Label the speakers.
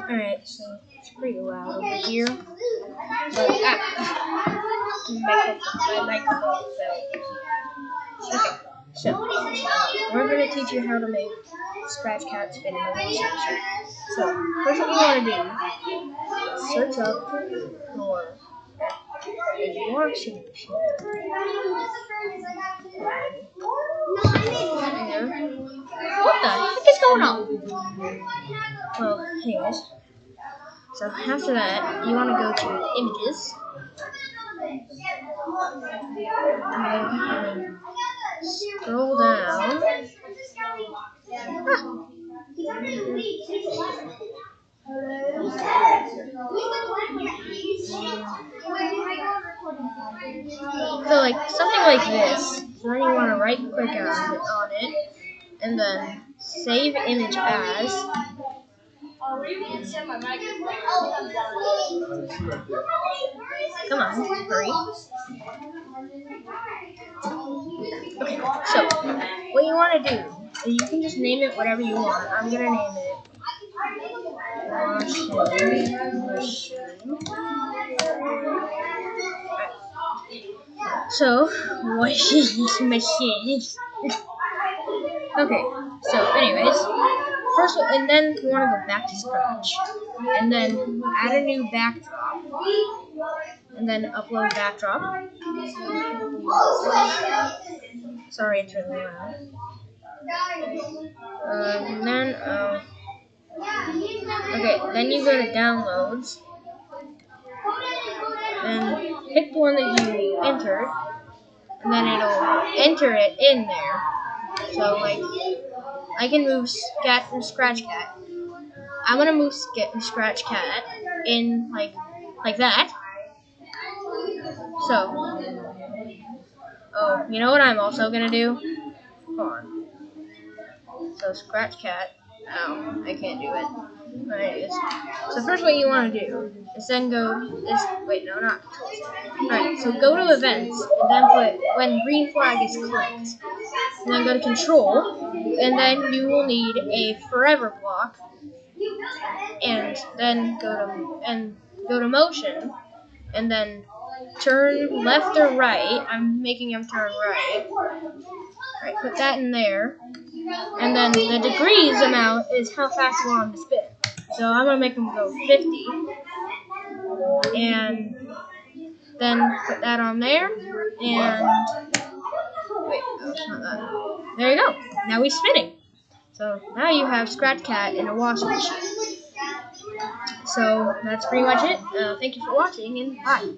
Speaker 1: Alright, so it's pretty loud over here. But, my microphone fell. Okay, so we're going to teach you how to make Scratch Cat spin in the washing machine. So, first what you want to do, search up for a washing machine. What the heck is going on? Well, anyways. So after that, you want to go to Images. And scroll down. So like something like this. So then you want to right click on it and then save image as. Come on, hurry. Okay, so what you want to do is you can just name it whatever you want. I'm gonna name it washing machine. So washing machine. Okay, so anyways, first, and then you want to go back to Scratch, and then add a new backdrop, and then upload backdrop. Sorry, it's really loud. And then, okay, then you go to Downloads, and pick the one that you entered, and then it'll enter it in there. So, like, I can move Scratch Cat. I'm gonna move Scratch Cat in like that. So, oh, you know what I'm also gonna do? Hold on. So Scratch Cat. Oh, I can't do it. Alright, so first what you want to do is then wait, no, not controls. Alright, so go to events, and then put when green flag is clicked. And then go to control, and then you will need a forever block. And then go to motion, and then turn left or right. I'm making him turn right. Alright, put that in there. And then the degrees amount is how fast you want him to spin. So I'm going to make him go 50. And then put that on there. And wait, no, it's not that. There you go. Now he's spinning. So now you have Scratch Cat in a washing machine. So that's pretty much it. Thank you for watching, and bye.